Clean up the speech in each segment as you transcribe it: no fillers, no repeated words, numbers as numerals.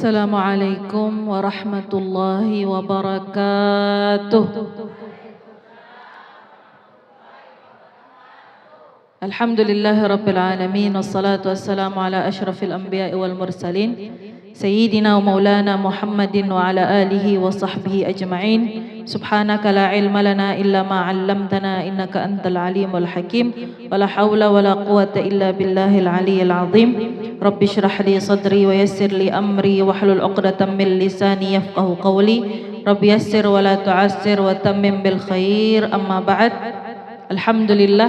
Assalamualaikum warahmatullahi wabarakatuh. Alhamdulillahirabbil alamin wassalatu wassalamu ala asyrafil anbiya'i wal mursalin sayyidina wa maulana Muhammadin wa ala alihi wa sahbihi ajma'in. Subhanaka la ilma lana illa ma 'allamtana innaka antal alimul hakim. Wala haula wala quwwata illa billahil aliyyil azim. Rabbi shrah li sadri wa yassir li amri wahlul 'uqdatam min lisani yafqahu qawli. Rabbi yassir wa la tu'assir wa tammim bil khair. Amma ba'd. Alhamdulillah,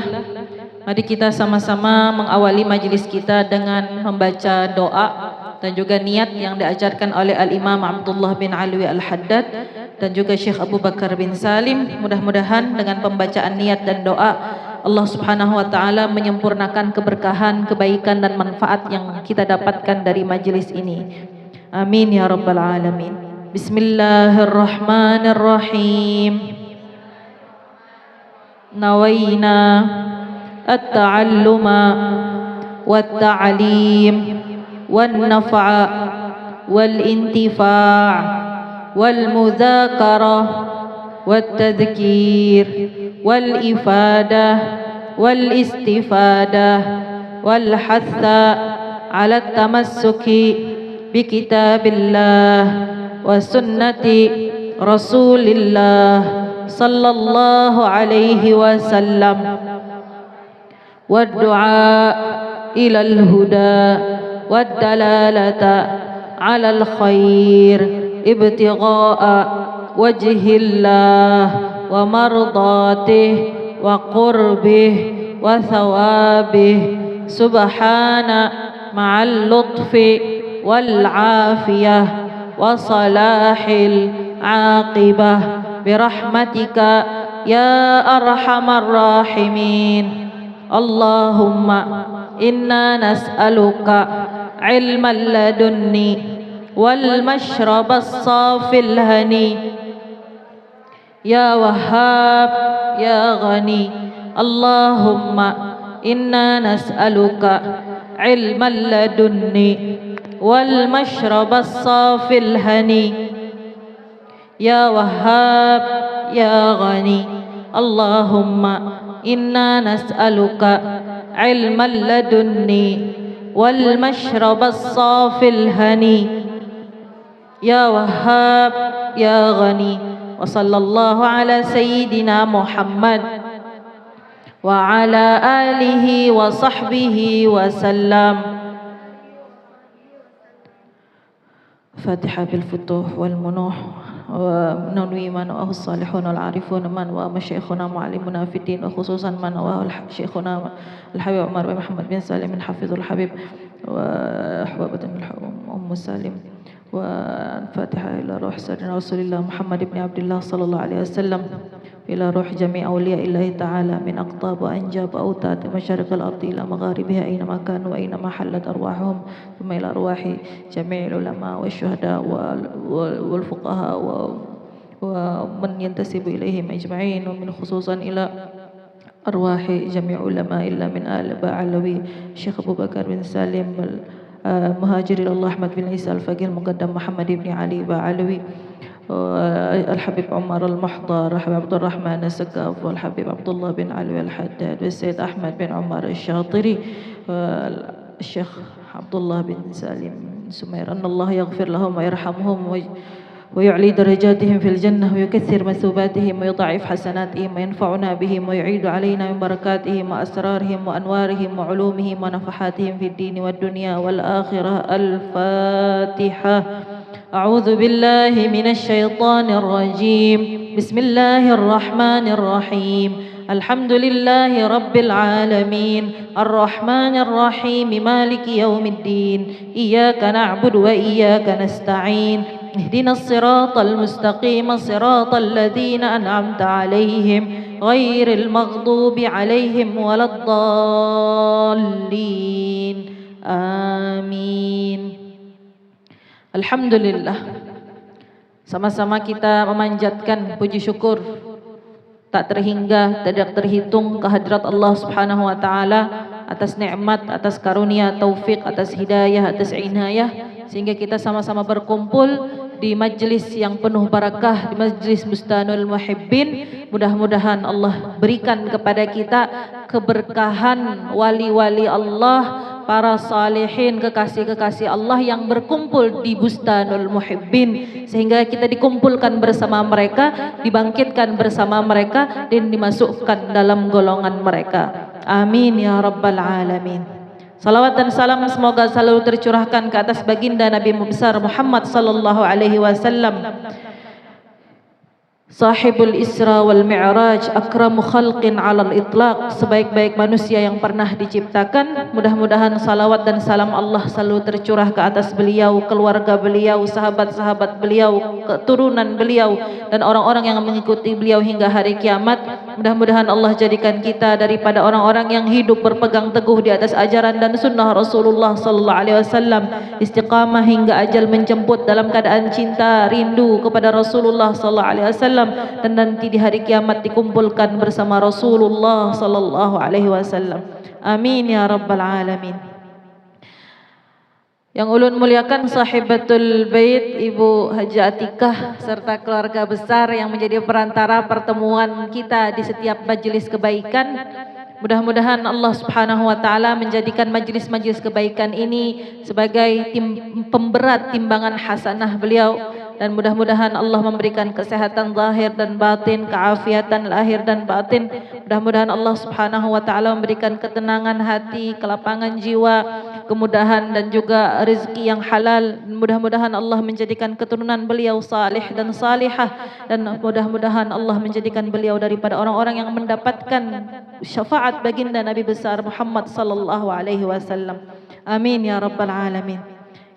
mari kita sama-sama mengawali majelis kita dengan membaca doa dan juga niat yang diajarkan oleh Al-Imam Abdullah bin Alwi Al-Haddad dan juga Syekh Abu Bakar bin Salim. Mudah-mudahan dengan pembacaan niat dan doa Allah Subhanahu wa taala menyempurnakan keberkahan, kebaikan dan manfaat yang kita dapatkan dari majelis ini. Amin ya rabbal alamin. Bismillahirrahmanirrahim. Nawaina at-ta'alluma wat-ta'lim wan-naf'a wal-intifa' wal-mudzakarah wat-tadhkir wal-ifadah wal-istifadah wal-hatha 'ala at-tamassuki bi kitabillah wa sunnati Rasulillah sallallahu alaihi wasallam والدعاء إلى الهدى والدلالة على الخير ابتغاء وجه الله ومرضاته وقربه وثوابه سبحان مع اللطف والعافية وصلاح العاقبة برحمتك يا أرحم الراحمين. Allahumma inna nas'aluka ilman ladunni wal mashrabas safil hani ya wahhab ya ghani. Allahumma inna nas'aluka ilman ladunni wal mashrabas safil hani ya wahhab ya ghani. Allahumma inna nas'aluka ilman ladunni wal mashrabas safil hani ya wahhab ya ghani. Wa sallallahu ala sayyidina Muhammad wa ala alihi wa sahbihi wa sallam. Fatihah bil futuh wal munuh wa nanwi man wa salihun wal arifun man wa masyayikhuna muallimuna fiddin wa khususan man wa syekhuna al-habib Umar bin Muhammad bin Salim bin Hafizul Habib wa ahbabatin Ummu Salim wa Fatiha ila ruh sayyidina Rasulillah Muhammad ibn Abdullah sallallahu alaihi wasallam ila ruh jami' awliya illahi ta'ala min aqtab wa anjab wa awtad masyariqal ardi ila magharibiha aina ma kanu wa aina ma hallat arwahum thumma ila arwahi jami'il ulama wa syuhada wal fuqaha wa man yantasibu ilaihim ajma'in wa min khususan ila arwahi jami' ulama illa min al-Ba'alawi Syekh Abu Bakar bin Salim Muhajir Allah Ahmad bin Isa Al-Faqih Muqaddam Muhammad ibn Ali Ba'alawi الحبيب عمر المحضر الحبيب عبد الرحمن السقاف والحبيب عبد الله بن علوي الحداد والسيد أحمد بن عمر الشاطري والشيخ عبد الله بن سالم سمير أن الله يغفر لهم ويرحمهم ويعلي درجاتهم في الجنة ويكثر مثوباتهم ويضاعف حسناتهم وينفعنا بهم ويعيد علينا من بركاتهم وأسرارهم وأنوارهم وعلومهم ونفحاتهم في الدين والدنيا والآخرة. الفاتحة. أعوذ بالله من الشيطان الرجيم. بسم الله الرحمن الرحيم. الحمد لله رب العالمين الرحمن الرحيم مالك يوم الدين إياك نعبد وإياك نستعين اهدنا الصراط المستقيم صراط الذين أنعمت عليهم غير المغضوب عليهم ولا الضالين آمين. Alhamdulillah, sama-sama kita memanjatkan puji syukur tak terhingga, tidak terhitung kehadrat Allah Subhanahu wa taala atas nikmat, atas karunia, taufik, atas hidayah, atas inayah sehingga kita sama-sama berkumpul di majlis yang penuh barakah, di majlis Bustanul Muhibbin. Mudah-mudahan Allah berikan kepada kita keberkahan wali-wali Allah, para salihin, kekasih-kekasih Allah yang berkumpul di Bustanul Muhibbin, sehingga kita dikumpulkan bersama mereka, dibangkitkan bersama mereka, dan dimasukkan dalam golongan mereka. Amin ya rabbal alamin. Salawat dan salam semoga selalu tercurahkan ke atas baginda Nabi besar Muhammad sallallahu alaihi wasallam, Sahibul Isra wal Mi'raj, akramu khalqin 'alal itlaq, sebaik-baik manusia yang pernah diciptakan. Mudah-mudahan salawat dan salam Allah selalu tercurah ke atas beliau, keluarga beliau, sahabat-sahabat beliau, keturunan beliau, dan orang-orang yang mengikuti beliau hingga hari kiamat. Mudah-mudahan Allah jadikan kita daripada orang-orang yang hidup berpegang teguh di atas ajaran dan sunnah Rasulullah sallallahu alaihi wasallam, istiqamah hingga ajal menjemput dalam keadaan cinta, rindu kepada Rasulullah sallallahu alaihi wasallam, dan nanti di hari kiamat dikumpulkan bersama Rasulullah sallallahu alaihi wasallam. Amin ya rabbal alamin. Yang ulun muliakan sahibatul bait Ibu Haji Atikah serta keluarga besar yang menjadi perantara pertemuan kita di setiap majelis kebaikan. Mudah-mudahan Allah Subhanahu wa taala menjadikan majelis-majelis kebaikan ini sebagai pemberat timbangan hasanah beliau, dan mudah-mudahan Allah memberikan kesehatan zahir dan batin, keafiatan lahir dan batin. Mudah-mudahan Allah Subhanahu wa taala memberikan ketenangan hati, kelapangan jiwa, kemudahan dan juga rezeki yang halal. Mudah-mudahan Allah menjadikan keturunan beliau salih dan salihah, dan mudah-mudahan Allah menjadikan beliau daripada orang-orang yang mendapatkan syafaat baginda Nabi besar Muhammad sallallahu alaihi wasallam. Amin ya rabbal alamin.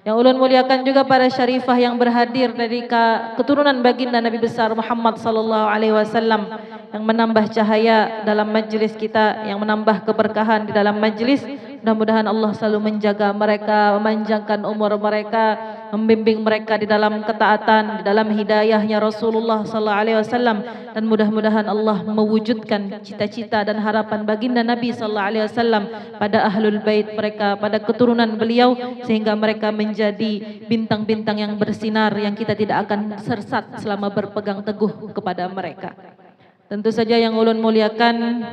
Yang ulun muliakan juga para syarifah yang berhadir dari keturunan baginda Nabi besar Muhammad sallallahu alaihi wasallam, yang menambah cahaya dalam majlis kita, yang menambah keberkahan di dalam majlis. Mudah-mudahan Allah selalu menjaga mereka, memanjangkan umur mereka, membimbing mereka di dalam ketaatan, di dalam hidayahnya Rasulullah sallallahu alaihi wasallam, dan mudah-mudahan Allah mewujudkan cita-cita dan harapan baginda Nabi sallallahu alaihi wasallam pada ahlul bait mereka, pada keturunan beliau, sehingga mereka menjadi bintang-bintang yang bersinar yang kita tidak akan sersat selama berpegang teguh kepada mereka. Tentu saja yang ulun muliakan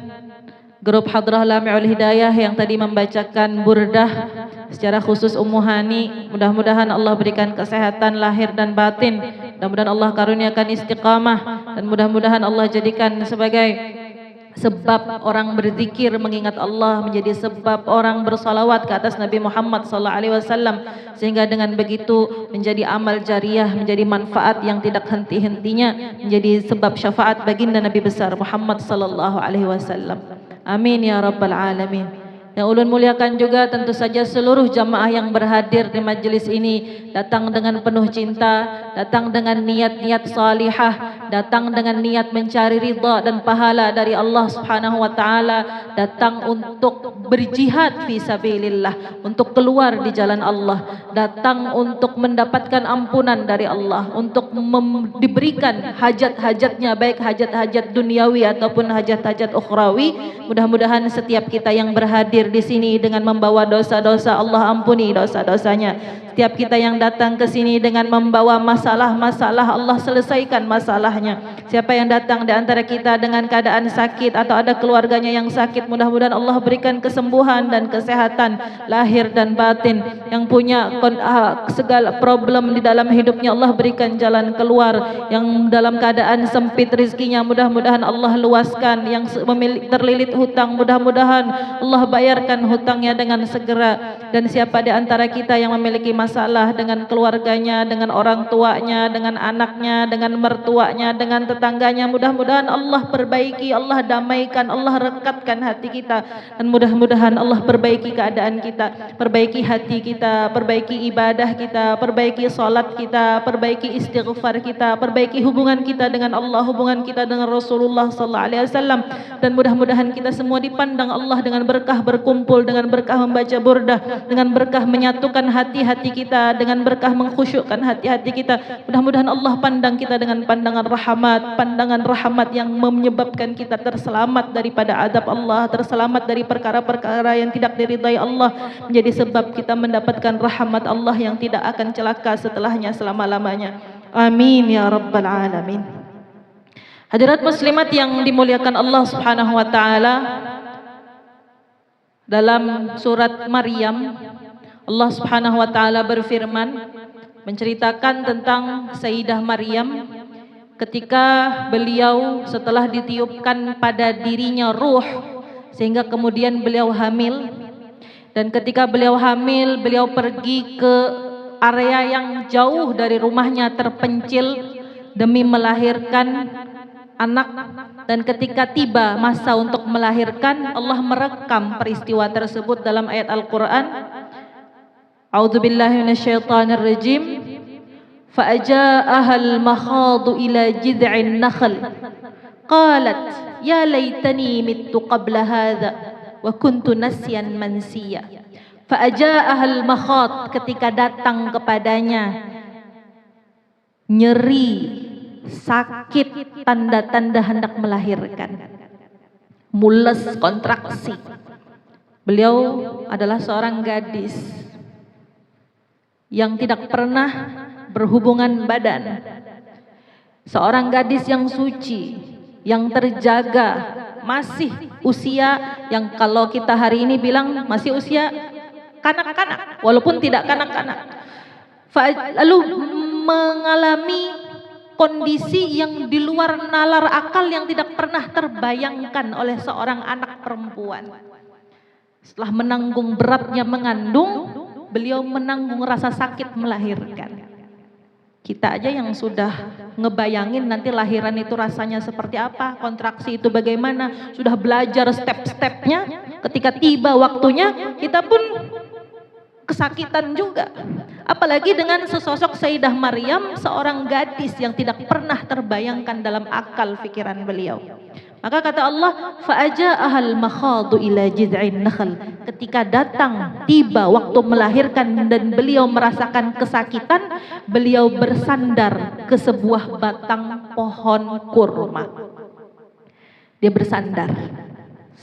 grup Hadrah Lami'ul Hidayah yang tadi membacakan burdah, secara khusus Ummu Hani, mudah-mudahan Allah berikan kesehatan lahir dan batin, mudah-mudahan Allah karuniakan istiqamah, dan mudah-mudahan Allah jadikan sebagai sebab orang berzikir mengingat Allah, menjadi sebab orang bersalawat ke atas Nabi Muhammad sallallahu alaihi wasallam, sehingga dengan begitu menjadi amal jariah, menjadi manfaat yang tidak henti-hentinya, menjadi sebab syafaat baginda Nabi besar Muhammad sallallahu alaihi wasallam. Amin ya rabbal alamin. Yang ulun muliakan juga tentu saja seluruh jamaah yang berhadir di majlis ini, datang dengan penuh cinta, datang dengan niat-niat salihah, datang dengan niat mencari ridha dan pahala dari Allah Subhanahu wa taala, datang untuk berjihad fi sabilillah, untuk keluar di jalan Allah, datang untuk mendapatkan ampunan dari Allah, untuk diberikan hajat-hajatnya, baik hajat-hajat duniawi ataupun hajat-hajat ukhrawi. Mudah-mudahan setiap kita yang berhadir di sini dengan membawa dosa-dosa, Allah ampuni dosa-dosanya. Setiap kita yang datang ke sini dengan membawa masalah-masalah, Allah selesaikan masalahnya. Siapa yang datang di antara kita dengan keadaan sakit atau ada keluarganya yang sakit, mudah-mudahan Allah berikan kesembuhan dan kesehatan lahir dan batin. Yang punya segala problem di dalam hidupnya, Allah berikan jalan keluar. Yang dalam keadaan sempit rezekinya, mudah-mudahan Allah luaskan. Yang terlilit hutang, mudah-mudahan Allah bayarkan hutangnya dengan segera. Dan siapa di antara kita yang memiliki masalah dengan keluarganya, dengan orang tuanya, dengan anaknya, dengan mertuanya, dengan tetangganya, mudah-mudahan Allah perbaiki, Allah damaikan, Allah rekatkan hati kita, dan mudah-mudahan Allah perbaiki keadaan kita, perbaiki hati kita, perbaiki ibadah kita, perbaiki salat kita, perbaiki istighfar kita, perbaiki hubungan kita dengan Allah, hubungan kita dengan Rasulullah sallallahu alaihi wasallam, dan mudah-mudahan kita semua dipandang Allah dengan berkah berkumpul, dengan berkah membaca burdah, dengan berkah menyatukan hati-hati kita, dengan berkah mengkhusyukkan hati-hati kita. Mudah-mudahan Allah pandang kita dengan pandangan rahmat, pandangan rahmat yang menyebabkan kita terselamat daripada azab Allah, terselamat dari perkara-perkara yang tidak diridai Allah, menjadi sebab kita mendapatkan rahmat Allah yang tidak akan celaka setelahnya selama-lamanya. Amin ya rabbal alamin. Hadirat muslimat yang dimuliakan Allah Subhanahu wa taala, dalam surat Maryam Allah Subhanahu wa taala berfirman menceritakan tentang Sayyidah Maryam ketika beliau setelah ditiupkan pada dirinya ruh sehingga kemudian beliau hamil, dan ketika beliau hamil beliau pergi ke area yang jauh dari rumahnya, terpencil demi melahirkan anak, dan ketika tiba masa untuk melahirkan Allah merekam peristiwa tersebut dalam ayat Al-Quran. A'udzubillahi minasyaitonir rajim. Fa'aja'aha al-makhadu ila jid'in nakhl qalat ya laitani mittu qabla hadha wa kuntu nasyan mansiya. Fa'aja'aha al-makhad, ketika datang kepadanya nyeri, sakit, tanda-tanda hendak melahirkan, mules, kontraksi. Beliau adalah seorang gadis yang tidak pernah berhubungan badan, seorang gadis yang suci, yang terjaga, masih usia yang kalau kita hari ini bilang masih usia kanak-kanak, walaupun tidak kanak-kanak. Lalu mengalami kondisi yang di luar nalar akal yang tidak pernah terbayangkan oleh seorang anak perempuan. Setelah menanggung beratnya mengandung, beliau menanggung rasa sakit melahirkan. Kita aja yang sudah ngebayangin nanti lahiran itu rasanya seperti apa, kontraksi itu bagaimana, sudah belajar step-stepnya, ketika tiba waktunya kita pun kesakitan juga. Apalagi dengan sesosok Sayyidah Maryam, seorang gadis yang tidak pernah terbayangkan dalam akal pikiran beliau. Maka kata Allah, fa'aja'ahal makhadu ila jid'in nakhl. Ketika datang, tiba waktu melahirkan dan beliau merasakan kesakitan, beliau bersandar ke sebuah batang pohon kurma. Dia bersandar,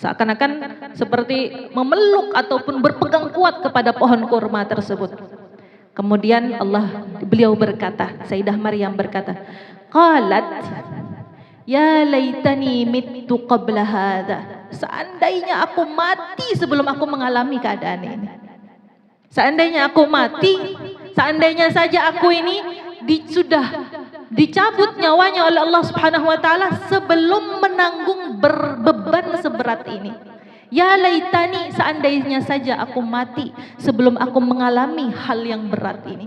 seakan-akan seperti memeluk ataupun berpegang kuat kepada pohon kurma tersebut. Kemudian beliau berkata, Sayyidah Maryam berkata, qalat ya laitani mittu qabla hadha. Seandainya aku mati sebelum aku mengalami keadaan ini. Seandainya aku mati, seandainya saja aku ini sudah dicabut nyawanya oleh Allah Subhanahu wa taala sebelum menanggung beban seberat ini. Ya laitani, seandainya saja aku mati sebelum aku mengalami hal yang berat ini.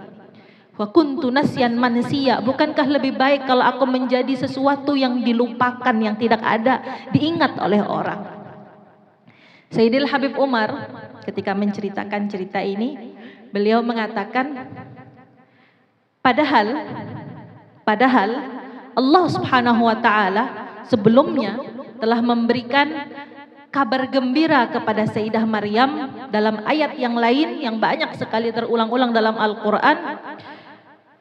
Wa kuntu nasyan mansiya, bukankah lebih baik kalau aku menjadi sesuatu yang dilupakan, yang tidak ada, diingat oleh orang. Sayyidil Habib Umar ketika menceritakan cerita ini, beliau mengatakan, padahal Allah Subhanahu wa taala sebelumnya telah memberikan kabar gembira kepada Sayyidah Maryam dalam ayat yang lain yang banyak sekali terulang-ulang dalam Al-Quran.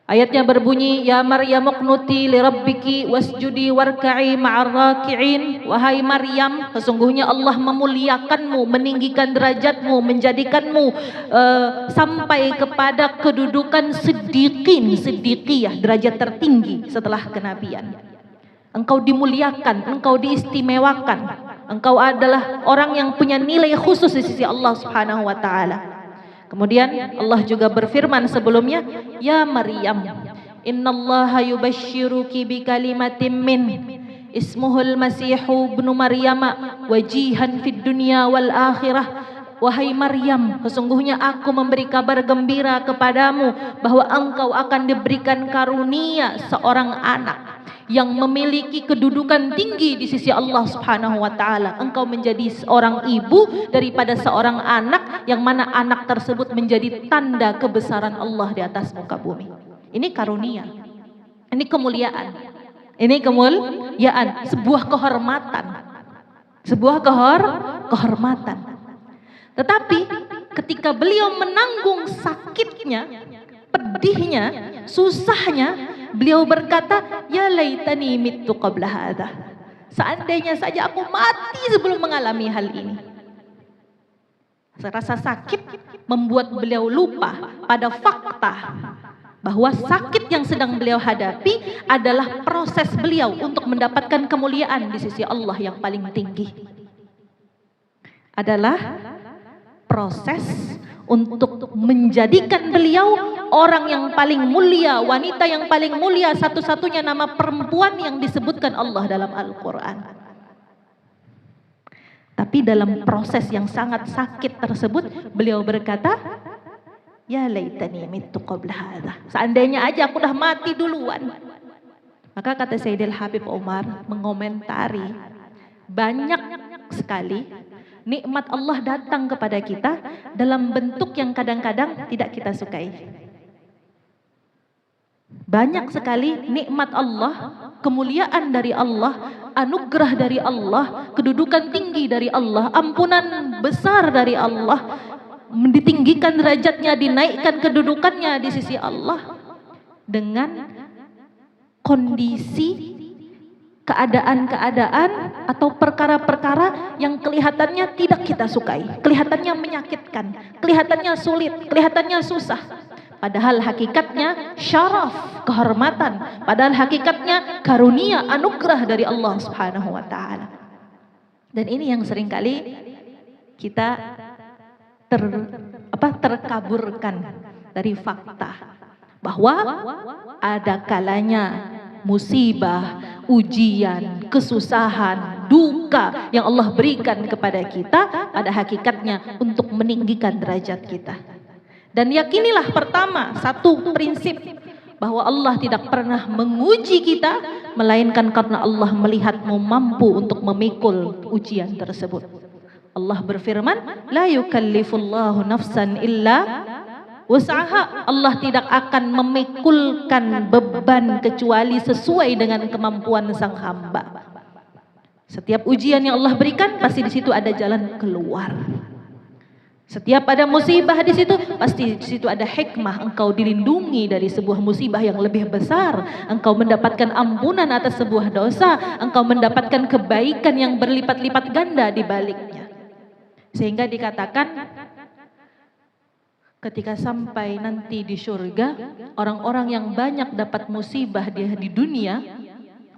Ayatnya berbunyi, ya Maryam uqnuti li rabbiki wasjudi warka'i ma'ar raki'in. Wahai Maryam, sesungguhnya Allah memuliakanmu, meninggikan derajatmu, menjadikanmu sampai kepada kedudukan siddiqiyah, derajat tertinggi setelah kenabian. Engkau dimuliakan, engkau diistimewakan, engkau adalah orang yang punya nilai khusus di sisi Allah Subhanahu wa taala. Kemudian Allah juga berfirman sebelumnya, ya Maryam, innallaha yubashshiruki bikalimatin min ismuhul masihu ibnu Maryam wajihan fid dunya wal akhirah. Wahai Maryam, sesungguhnya aku memberi kabar gembira kepadamu bahwa engkau akan diberikan karunia seorang anak yang memiliki kedudukan tinggi di sisi Allah Subhanahu wa taala. Engkau menjadi seorang ibu daripada seorang anak, yang mana anak tersebut menjadi tanda kebesaran Allah di atas muka bumi. Ini karunia. Ini kemuliaan. Ini kemuliaan, sebuah kehormatan. Sebuah kehormatan. Tetapi ketika beliau menanggung sakitnya, pedihnya, susahnya, beliau berkata, ya laitani mittu qabla hadha. Seandainya saja aku mati sebelum mengalami hal ini. Rasa sakit membuat beliau lupa pada fakta bahwa sakit yang sedang beliau hadapi adalah proses beliau untuk mendapatkan kemuliaan di sisi Allah yang paling tinggi. Adalah proses untuk menjadikan beliau orang yang paling mulia, wanita yang paling mulia, satu-satunya nama perempuan yang disebutkan Allah dalam Al-Quran. Tapi dalam proses yang sangat sakit tersebut, beliau berkata, ya laitani mittu qabla hadha. Seandainya aja aku udah mati duluan. Maka kata Sayyidil Habib Umar mengomentari, banyak sekali nikmat Allah datang kepada kita dalam bentuk yang kadang-kadang tidak kita sukai. Banyak sekali nikmat Allah, kemuliaan dari Allah, anugerah dari Allah, kedudukan tinggi dari Allah, ampunan besar dari Allah, ditinggikan derajatnya, dinaikkan kedudukannya di sisi Allah dengan kondisi keadaan-keadaan atau perkara-perkara yang kelihatannya tidak kita sukai, kelihatannya menyakitkan, kelihatannya sulit, kelihatannya susah. Padahal hakikatnya syaraf, kehormatan. Padahal hakikatnya karunia, anugerah dari Allah Subhanahu wa taala. Dan ini yang seringkali kita terkaburkan dari fakta bahwa ada kalanya musibah, ujian, kesusahan, duka yang Allah berikan kepada kita pada hakikatnya untuk meninggikan derajat kita. Dan yakinilah pertama, satu prinsip bahwa Allah tidak pernah menguji kita melainkan karena Allah melihatmu mampu untuk memikul ujian tersebut. Allah berfirman, la yukallifullahu nafsan illa wus'aha. Allah tidak akan memikulkan beban kecuali sesuai dengan kemampuan sang hamba. Setiap ujian yang Allah berikan pasti di situ ada jalan keluar. Setiap ada musibah di situ, pasti di situ ada hikmah. Engkau dilindungi dari sebuah musibah yang lebih besar. Engkau mendapatkan ampunan atas sebuah dosa. Engkau mendapatkan kebaikan yang berlipat-lipat ganda di baliknya. Sehingga dikatakan, ketika sampai nanti di surga, orang-orang yang banyak dapat musibah di dunia,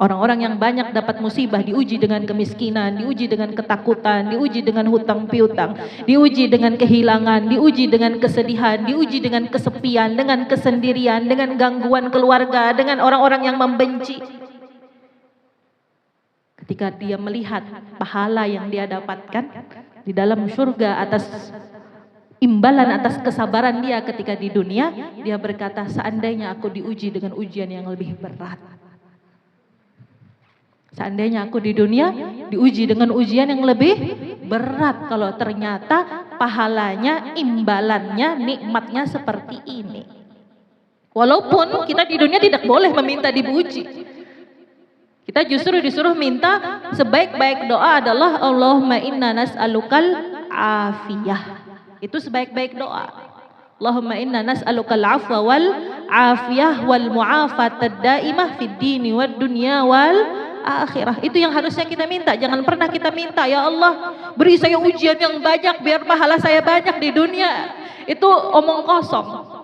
orang-orang yang banyak dapat musibah diuji dengan kemiskinan, diuji dengan ketakutan, diuji dengan hutang piutang, diuji dengan kehilangan, diuji dengan kesedihan, diuji dengan kesepian, dengan kesendirian, dengan gangguan keluarga, dengan orang-orang yang membenci. Ketika dia melihat pahala yang dia dapatkan di dalam surga atas imbalan atas kesabaran dia ketika di dunia, dia berkata, seandainya aku diuji dengan ujian yang lebih berat. Seandainya aku di dunia diuji dengan ujian yang lebih berat, kalau ternyata pahalanya, imbalannya, nikmatnya seperti ini. Walaupun kita di dunia tidak boleh meminta dipuji. Kita justru disuruh minta sebaik-baik doa adalah Allahumma inna nas'alukal afiyah. Itu sebaik-baik doa. Allahumma inna nas'alukal afwa wal afiyah wal mu'afatad daimah fid dini wad dunya wal akhirah. Itu yang harusnya kita minta. Jangan pernah kita minta, ya Allah beri saya ujian yang banyak biar pahala saya banyak di dunia. Itu omong kosong.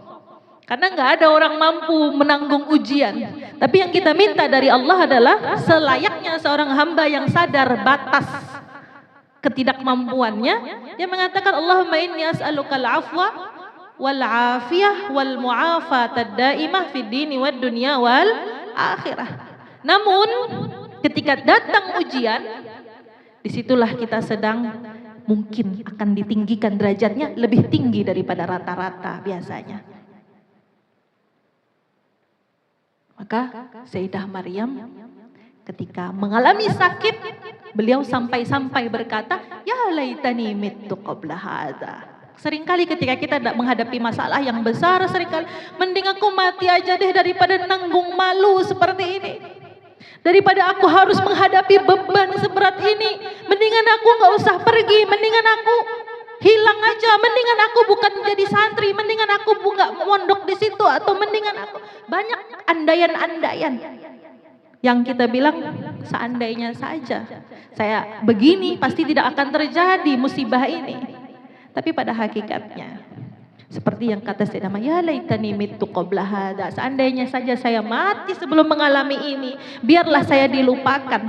Karena nggak ada orang mampu menanggung ujian. Tapi yang kita minta dari Allah adalah selayaknya seorang hamba yang sadar batas ketidakmampuannya. Dia mengatakan, Allahumma inni as'alukal afwa wal afiyah wal mu'afatad daimah fid dini wad dunya wal akhirah. Namun ketika datang ujian, disitulah kita sedang mungkin akan ditinggikan derajatnya lebih tinggi daripada rata-rata biasanya. Maka Sayyidah Maryam ketika mengalami sakit, beliau sampai-sampai berkata, ya laitani mittu qabla hadza. Seringkali ketika kita menghadapi masalah yang besar, seringkali mending aku mati aja deh daripada nanggung malu seperti ini. Daripada aku harus menghadapi beban seberat ini, mendingan aku nggak usah pergi, mendingan aku hilang aja, mendingan aku bukan jadi santri, mendingan aku nggak mondok di situ, atau mendingan aku, banyak andaian-andaian yang kita bilang seandainya saja saya begini pasti tidak akan terjadi musibah ini. Tapi pada hakikatnya seperti yang kata Sayyidina, ya laitani mittu qabla hada, seandainya saja saya mati sebelum mengalami ini, biarlah saya dilupakan.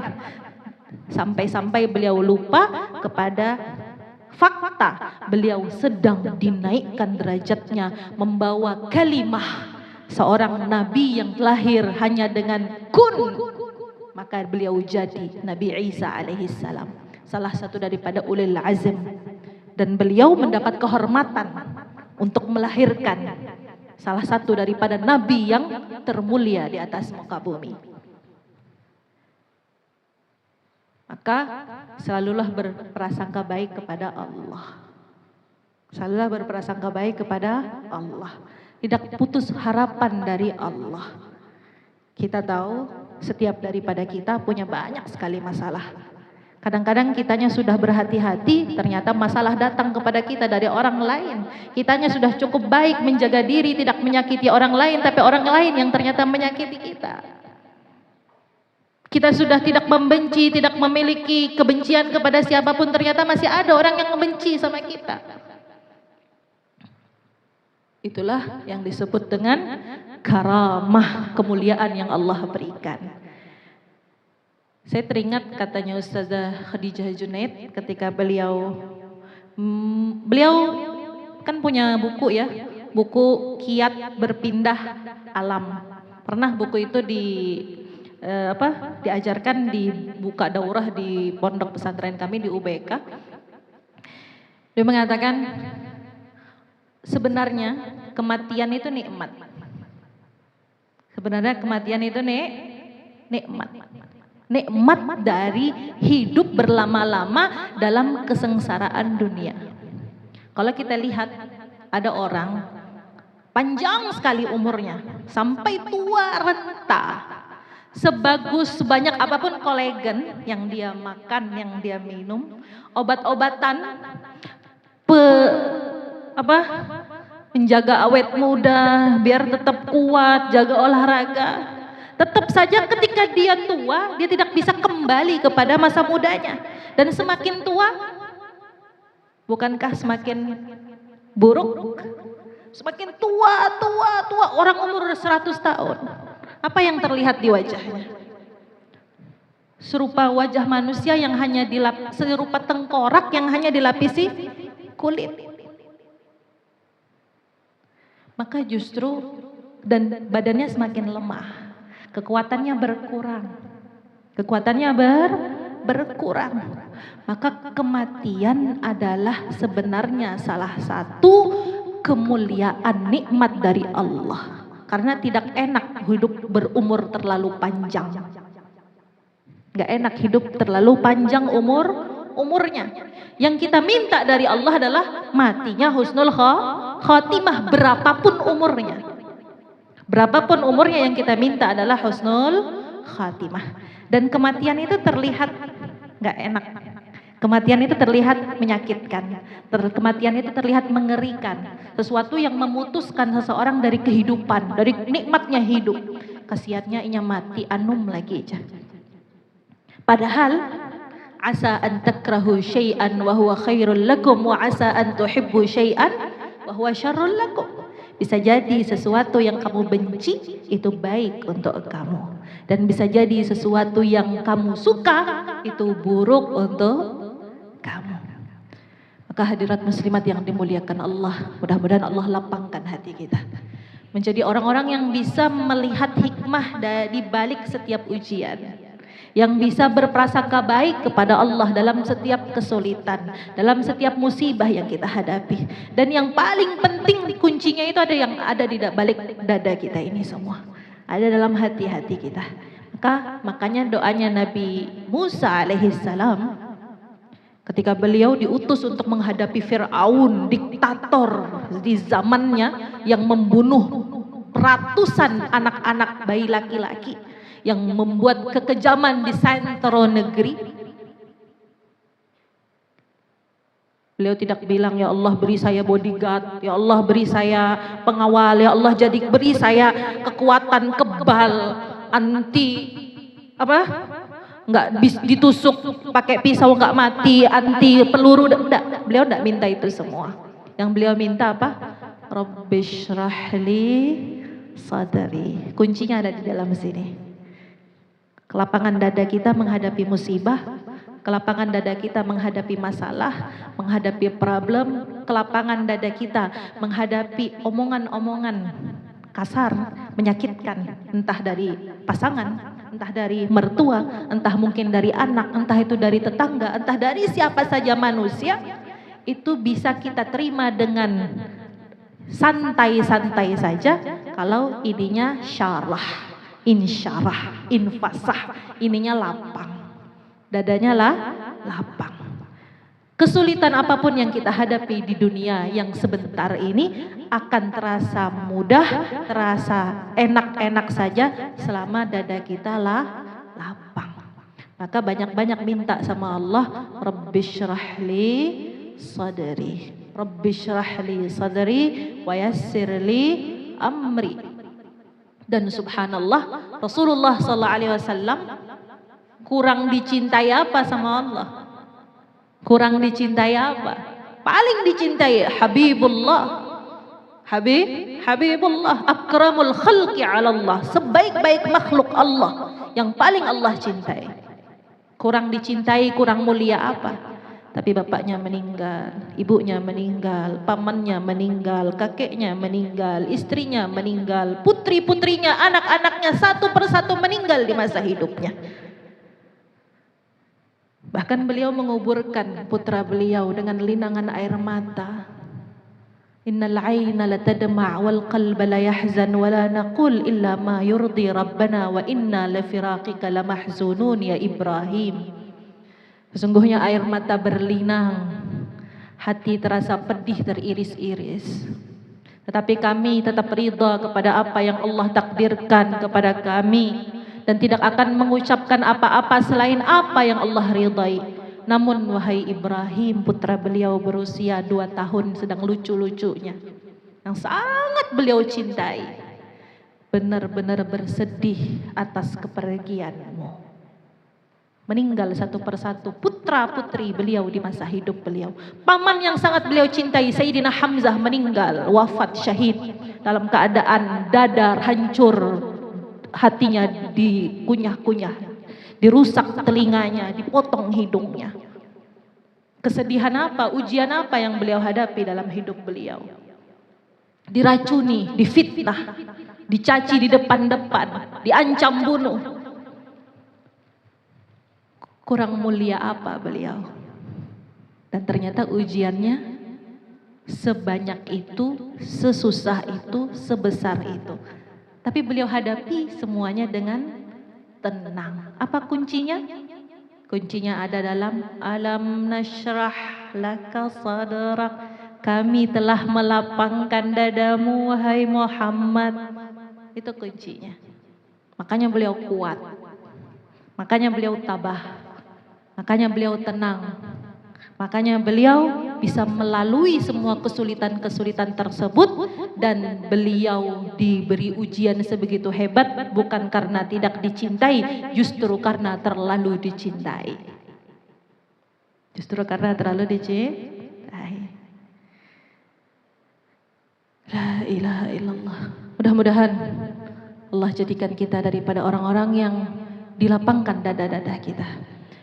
Sampai-sampai beliau lupa kepada fakta beliau sedang dinaikkan derajatnya, membawa kalimah seorang nabi yang lahir hanya dengan kun, maka beliau jadi Nabi Isa alaihissalam, salah satu daripada ulil azm, dan beliau mendapat kehormatan untuk melahirkan salah satu daripada nabi yang termulia di atas muka bumi. Maka selalulah berprasangka baik kepada Allah. Selalulah berprasangka baik kepada Allah. Tidak putus harapan dari Allah. Kita tahu setiap daripada kita punya banyak sekali masalah. Kadang-kadang kitanya sudah berhati-hati, ternyata masalah datang kepada kita dari orang lain. Kitanya sudah cukup baik menjaga diri, tidak menyakiti orang lain, tapi orang lain yang ternyata menyakiti kita. Kita sudah tidak membenci, tidak memiliki kebencian kepada siapapun, ternyata masih ada orang yang membenci sama kita. Itulah yang disebut dengan karamah, kemuliaan yang Allah berikan. Saya teringat katanya Ustazah Khadijah Junaid ketika beliau kan punya buku ya, buku Kiat Berpindah Alam. Pernah buku itu diajarkan di buka daurah di pondok pesantren kami di UBK. Dia mengatakan sebenarnya kematian itu nikmat. Sebenarnya kematian itu nikmat. Nikmat dari hidup berlama-lama dalam kesengsaraan dunia. Kalau kita lihat ada orang panjang sekali umurnya sampai tua renta. Sebagus sebanyak apapun kolagen yang dia makan, yang dia minum, obat-obatan, menjaga awet muda, biar tetap kuat, jaga olahraga. Tetap saja ketika dia tua, dia tidak bisa kembali kepada masa mudanya. Dan semakin tua, bukankah semakin buruk? Semakin tua, orang umur 100 tahun. Apa yang terlihat di wajahnya? Serupa wajah manusia yang hanya serupa tengkorak yang hanya dilapisi kulit. Maka justru dan badannya semakin lemah, kekuatannya berkurang. Berkurang. Maka kematian adalah sebenarnya salah satu kemuliaan nikmat dari Allah. Karena tidak enak hidup berumur terlalu panjang. Gak enak hidup terlalu panjang umurnya. Yang kita minta dari Allah adalah matinya husnul khatimah, berapapun umurnya. Berapapun umurnya yang kita minta adalah husnul khatimah. Dan kematian itu terlihat gak enak. Kematian itu terlihat menyakitkan. Kematian itu terlihat mengerikan. Sesuatu yang memutuskan seseorang dari kehidupan, dari nikmatnya hidup. Kasihatnya inya mati anum lagi aja. Padahal asa an takrahu syai'an wa huwa khairul lakum wa asa an tuhibbu syai'an wa huwa syarrul lakum. Bisa jadi sesuatu yang kamu benci itu baik untuk kamu, dan bisa jadi sesuatu yang kamu suka itu buruk untuk kamu. Maka hadirat muslimat yang dimuliakan Allah, mudah-mudahan Allah lapangkan hati kita menjadi orang-orang yang bisa melihat hikmah di balik setiap ujian, yang bisa berprasangka baik kepada Allah dalam setiap kesulitan, dalam setiap musibah yang kita hadapi. Dan yang paling penting kuncinya itu ada di balik dada kita ini semua, ada dalam hati-hati kita. Makanya doanya Nabi Musa alaihissalam ketika beliau diutus untuk menghadapi Fir'aun, diktator di zamannya yang membunuh ratusan anak-anak bayi laki-laki, yang membuat kekejaman di sentro negeri. Beliau tidak bilang, ya Allah beri saya bodyguard, ya Allah beri saya pengawal, ya Allah beri saya kekuatan kebal, anti apa? Enggak ditusuk pakai pisau enggak mati, anti peluru, enggak. Beliau enggak minta itu semua. Yang beliau minta apa? Rabbishrahli sadri. Kuncinya ada di dalam sini. Kelapangan dada kita menghadapi musibah, kelapangan dada kita menghadapi masalah, menghadapi problem, kelapangan dada kita menghadapi omongan-omongan kasar, menyakitkan, entah dari pasangan, entah dari mertua, entah mungkin dari anak, entah itu dari tetangga, entah dari siapa saja manusia, itu bisa kita terima dengan santai-santai saja kalau ininya syarah, insyarah, infasah, ininya lapang. Dadanya lapang. Kesulitan apapun yang kita hadapi di dunia yang sebentar ini akan terasa mudah, terasa enak-enak saja selama dada kita lapang. Maka banyak-banyak minta sama Allah, Rabbishrahli sadri, Rabbishrahli sadri wa yassirli amri. Dan subhanallah, Rasulullah sallallahu alaihi wasallam kurang dicintai apa sama Allah? Kurang dicintai apa? Paling dicintai Habibullah. Habibullah, akramul khalqi 'ala Allah, sebaik-baik makhluk Allah yang paling Allah cintai. Kurang dicintai, kurang mulia apa? Tapi bapaknya meninggal, ibunya meninggal, pamannya meninggal, kakeknya meninggal, istrinya meninggal, putri-putrinya, anak-anaknya satu persatu meninggal di masa hidupnya. Bahkan beliau menguburkan putra beliau dengan linangan air mata. Innal aina latadma' wal qalba la yahzan wa la naqul illa ma yurdi rabbana wa inna la firaqika lamahzunun ya Ibrahim. Sesungguhnya air mata berlinang, hati terasa pedih teriris-iris. Tetapi kami tetap ridha kepada apa yang Allah takdirkan kepada kami. Dan tidak akan mengucapkan apa-apa selain apa yang Allah ridai. Namun wahai Ibrahim, putra beliau berusia 2 tahun sedang lucu-lucunya, yang sangat beliau cintai, benar-benar bersedih atas kepergianmu. Meninggal satu persatu putra-putri beliau di masa hidup beliau. Paman yang sangat beliau cintai, Sayyidina Hamzah, meninggal, wafat syahid dalam keadaan dadar hancur, hatinya dikunyah-kunyah, dirusak telinganya, dipotong hidungnya. Kesedihan apa, ujian apa yang beliau hadapi dalam hidup beliau? Diracuni, difitnah, dicaci di depan-depan, diancam bunuh. Kurang mulia apa beliau? Dan ternyata ujiannya sebanyak itu, sesusah itu, sebesar itu. Tapi beliau hadapi semuanya dengan tenang. Apa kuncinya? Kuncinya ada dalam alam nashrah laka sadrak. Kami telah melapangkan dadamu wahai Muhammad. Itu kuncinya. Makanya beliau kuat. Makanya beliau tabah. Makanya beliau tenang. Makanya beliau bisa melalui semua kesulitan-kesulitan tersebut, dan beliau diberi ujian sebegitu hebat bukan karena tidak dicintai, justru karena terlalu dicintai. Justru karena terlalu dicintai. La ilaha illallah. Mudah-mudahan Allah jadikan kita daripada orang-orang yang dilapangkan dada-dada kita,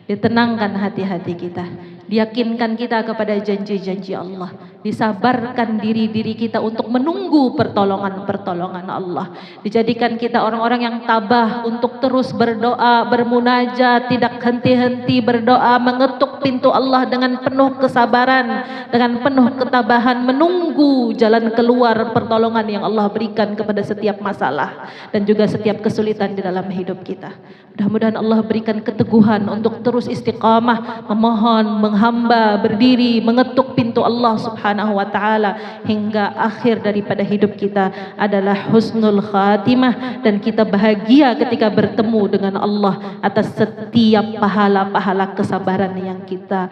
ditenangkan hati-hati kita, diyakinkan kita kepada janji-janji Allah, disabarkan diri-diri kita untuk menunggu pertolongan-pertolongan Allah, dijadikan kita orang-orang yang tabah untuk terus berdoa, bermunajat, tidak henti-henti berdoa, mengetuk pintu Allah dengan penuh kesabaran, dengan penuh ketabahan, menunggu jalan keluar pertolongan yang Allah berikan kepada setiap masalah dan juga setiap kesulitan di dalam hidup kita. Mudah-mudahan Allah berikan keteguhan untuk terus istiqamah, memohon, menghamba, berdiri, mengetuk pintu Allah Subhanahu Subhanahu wa taala hingga akhir daripada hidup kita adalah husnul khatimah, dan kita bahagia ketika bertemu dengan Allah atas setiap pahala-pahala kesabaran yang kita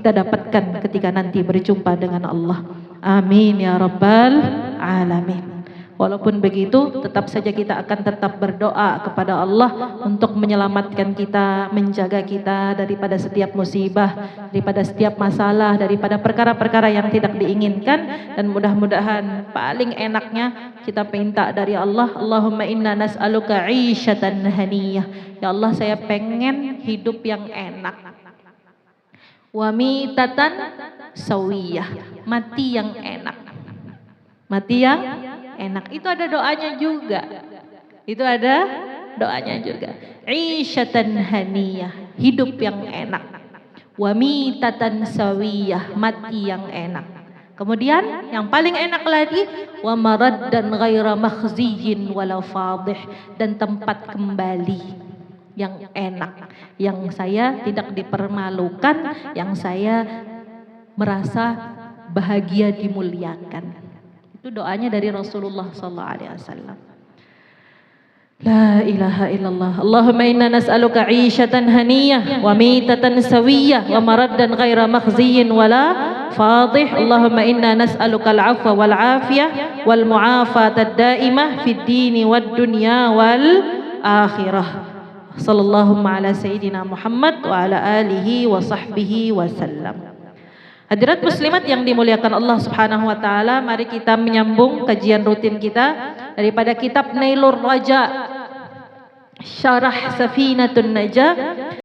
dapatkan ketika nanti berjumpa dengan Allah. Amin ya rabbal alamin. Walaupun begitu, tetap saja kita akan tetap berdoa kepada Allah untuk menyelamatkan kita, menjaga kita daripada setiap musibah, daripada setiap masalah, daripada perkara-perkara yang tidak diinginkan. Dan mudah-mudahan paling enaknya kita minta dari Allah, Allahumma inna nas'aluka 'ishatan haniyah. Ya Allah, saya pengen hidup yang enak. Wa mitatan sawiyah, mati yang enak. Mati yang enak. Itu ada doanya juga. Itu ada doanya juga. 'Ishatan haniyah, hidup yang enak. Wa mitatan sawiyah, mati yang enak. Kemudian yang paling enak lagi, wa maraddan ghaira makhziyyin wala fadih, dan tempat kembali yang enak, yang saya tidak dipermalukan, yang saya merasa bahagia dimuliakan. Itu doanya dari Rasulullah sallallahu alaihi wasallam. La ilaha illallah. Allahumma inna nas'aluka 'ishatan haniyah wa mitatan sawiyah wa maraddan ghaira makhziyyin wala fadih. Allahumma inna nas'aluka al-'afwa wal 'afiyah wal mu'afata ad-da'imah fid dini wad dunya wal akhirah. Sallallahu ala sayyidina Muhammad wa ala alihi wa sahbihi wasallam. Hadirat muslimat yang dimuliakan Allah Subhanahu wa taala, mari kita menyambung kajian rutin kita daripada kitab Nailur Raja Syarah Safinatun Najah